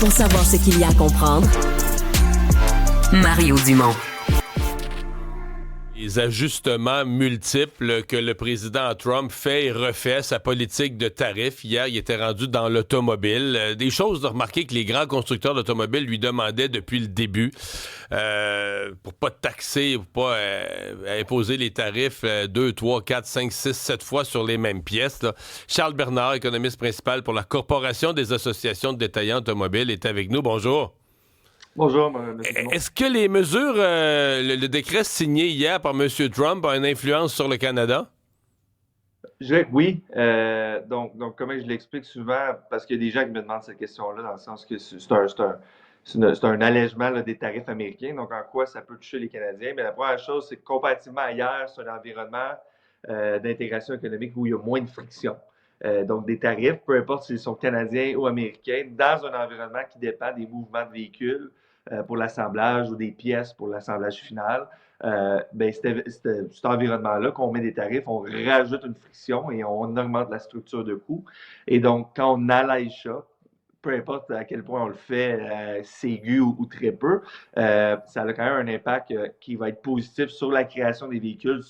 Pour savoir ce qu'il y a à comprendre, Mario Dumont. Les ajustements multiples que le président Trump fait et refait, sa politique de tarifs. Hier, il était rendu dans l'automobile. Des choses de remarquer que les grands constructeurs d'automobiles lui demandaient depuis le début pour pas taxer, pour pas imposer les tarifs 2, 3, 4, 5, 6, 7 fois sur les mêmes pièces. Là. Charles Bernard, économiste principal pour la Corporation des associations de détaillants automobiles, est avec nous. Bonjour. Bonjour, M. Dumont. Est-ce que les mesures, le décret signé hier par M. Trump a une influence sur le Canada? Je dirais que oui. Donc, comme je l'explique souvent, parce qu'il y a des gens qui me demandent cette question-là, dans le sens que c'est un allègement là, des tarifs américains. Donc, en quoi ça peut toucher les Canadiens? Mais la première chose, c'est que comparativement à hier, c'est un environnement d'intégration économique où il y a moins de friction. Donc, des tarifs, peu importe s'ils sont canadiens ou américains, dans un environnement qui dépend des mouvements de véhicules pour l'assemblage ou des pièces pour l'assemblage final. Cet environnement-là qu'on met des tarifs, on rajoute une friction et on augmente la structure de coût. Et donc, quand on allège ça, peu importe à quel point on le fait, ségu ou très peu, ça a quand même un impact qui va être positif sur la création des véhicules,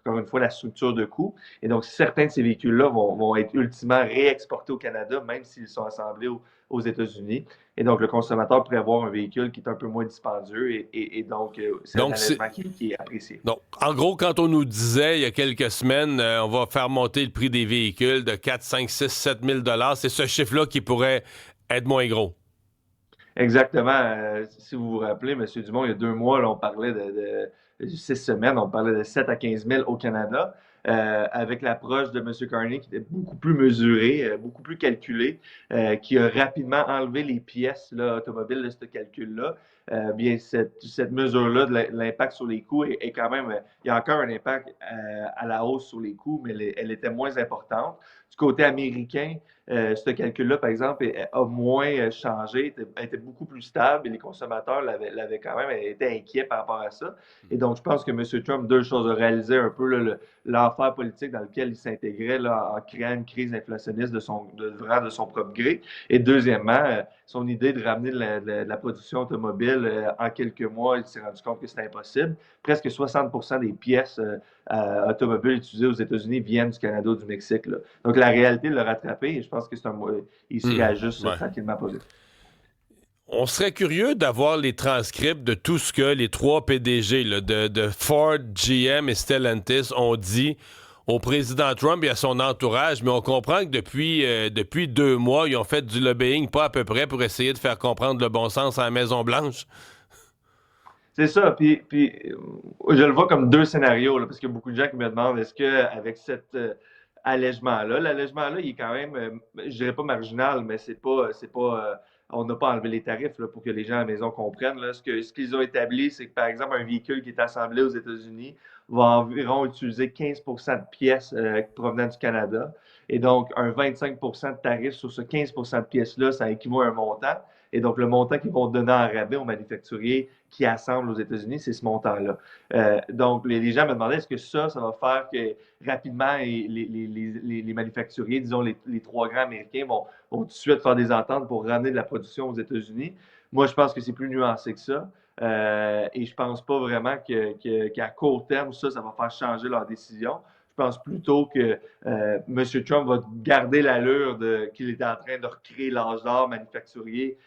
encore une fois, la structure de coût. Et donc, certains de ces véhicules-là vont être ultimement réexportés au Canada, même s'ils sont assemblés aux États-Unis. Et donc, le consommateur pourrait avoir un véhicule qui est un peu moins dispendieux et donc, c'est un allègement qui est apprécié. Donc, en gros, quand on nous disait il y a quelques semaines, on va faire monter le prix des véhicules de 4, 5, 6, 7 000 $, c'est ce chiffre-là qui pourrait être moins gros. Exactement. Si vous vous rappelez, M. Dumont, il y a 2 mois, là, on parlait de 6 semaines, on parlait de 7 à 15 000 au Canada, avec l'approche de M. Carney qui était beaucoup plus mesurée, beaucoup plus calculée, qui a rapidement enlevé les pièces là, automobiles de ce calcul-là. Bien, cette mesure-là, de l'impact sur les coûts est quand même, il y a encore un impact à la hausse sur les coûts, mais elle était moins importante. Du côté américain, ce calcul-là, par exemple, a moins changé, était beaucoup plus stable et les consommateurs l'avaient quand même été inquiets par rapport à ça. Et donc, je pense que M. Trump, deux choses, a réalisé un peu là, l'enfer politique dans lequel il s'intégrait là, en créant une crise inflationniste de son propre gré. Et deuxièmement, son idée de ramener de la production automobile en quelques mois, il s'est rendu compte que c'était impossible. Presque 60% des pièces automobiles utilisées aux États-Unis viennent du Canada ou du Mexique. Là. Donc, la réalité l'a rattrapé et je pense que il se réajuste tranquillement pas vite. On serait curieux d'avoir les transcripts de tout ce que les 3 PDG là, de Ford, GM et Stellantis ont dit au président Trump et à son entourage, mais on comprend que depuis 2 mois, ils ont fait du lobbying pas à peu près pour essayer de faire comprendre le bon sens à la Maison-Blanche. C'est ça, puis je le vois comme 2 scénarios, là, parce qu'il y a beaucoup de gens qui me demandent est-ce qu'avec cet l'allègement-là, il est quand même, je dirais pas marginal, mais c'est pas on n'a pas enlevé les tarifs là, pour que les gens à la maison comprennent. Là. Ce qu'ils ont établi, c'est que, par exemple, un véhicule qui est assemblé aux États-Unis va environ utiliser 15% de pièces provenant du Canada. Et donc, un 25% de tarif sur ce 15% de pièces-là, ça équivaut à un montant. Et donc, le montant qu'ils vont donner en rabais aux manufacturiers qui assemblent aux États-Unis, c'est ce montant-là. Donc, les gens me demandaient, est-ce que ça va faire que rapidement, les manufacturiers, disons les 3 grands américains, vont tout de suite faire des ententes pour ramener de la production aux États-Unis? Moi, je pense que c'est plus nuancé que ça. Et je pense pas vraiment qu'à court terme, ça va faire changer leur décision. Je pense plutôt que M. Trump va garder l'allure qu'il est en train de recréer l'âge d'or manufacturier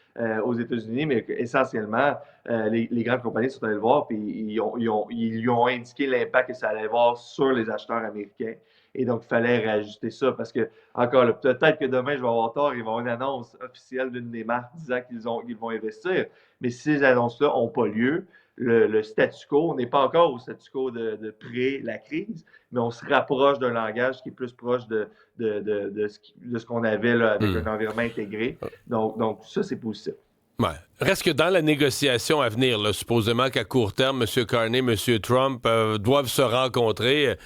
aux États-Unis, mais essentiellement, les grandes compagnies sont allées le voir et ils lui ont indiqué l'impact que ça allait avoir sur les acheteurs américains. Et donc, il fallait réajuster ça parce que, encore là, peut-être que demain, je vais avoir tort, ils vont avoir une annonce officielle d'une des marques disant qu'ils vont investir. Mais si ces annonces-là n'ont pas lieu, le statu quo, on n'est pas encore au statu quo de pré la crise, mais on se rapproche d'un langage qui est plus proche de ce qu'on avait là, avec un environnement intégré. Donc ça, c'est positif. Ouais. Reste que dans la négociation à venir, là, supposément qu'à court terme, M. Carney, M. Trump doivent se rencontrer.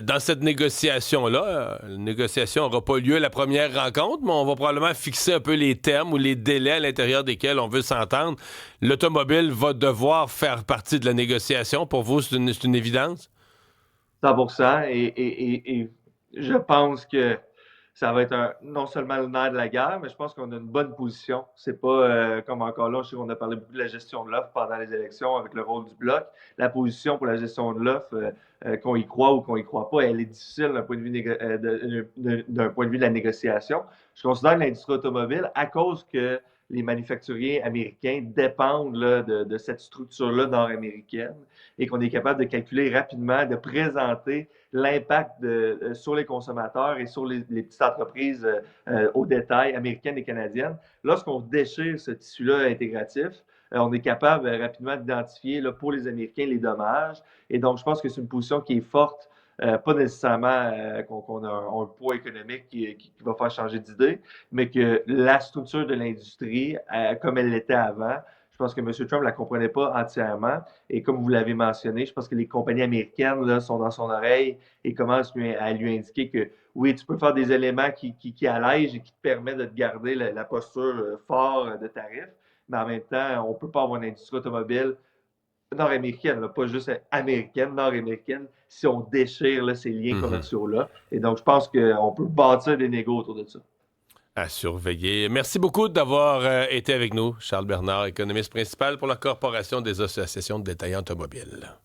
Dans cette négociation-là, la négociation n'aura pas lieu à la première rencontre, mais on va probablement fixer un peu les termes ou les délais à l'intérieur desquels on veut s'entendre. L'automobile va devoir faire partie de la négociation. Pour vous, c'est une évidence? 100%. Et je pense que ça va être non seulement le nerf de la guerre, mais je pense qu'on a une bonne position. C'est pas comme encore là, je sais qu'on a parlé beaucoup de la gestion de l'offre pendant les élections avec le rôle du bloc. La position pour la gestion de l'offre, qu'on y croit ou qu'on y croit pas, elle est difficile d'un point de vue, d'un point de vue de la négociation. Je considère que l'industrie automobile, à cause que les manufacturiers américains dépendent là, de cette structure-là nord-américaine et qu'on est capable de calculer rapidement, de présenter l'impact sur les consommateurs et sur les petites entreprises au détail américaines et canadiennes. Lorsqu'on déchire ce tissu-là intégratif, on est capable rapidement d'identifier là, pour les Américains les dommages. Et donc, je pense que c'est une position qui est forte, pas nécessairement qu'on a un poids économique qui va faire changer d'idée, mais que la structure de l'industrie, comme elle l'était avant, je pense que M. Trump ne la comprenait pas entièrement. Et comme vous l'avez mentionné, je pense que les compagnies américaines là, sont dans son oreille et commencent à lui indiquer que oui, tu peux faire des éléments qui allègent et qui te permettent de te garder la posture fort de tarif, mais en même temps, on ne peut pas avoir une industrie automobile nord-américaine, là, pas juste américaine, nord-américaine, si on déchire là, ces liens commerciaux-là. Et donc, je pense qu'on peut bâtir des négos autour de ça. À surveiller. Merci beaucoup d'avoir été avec nous, Charles Bernard, économiste principal pour la Corporation des associations de détaillants automobiles.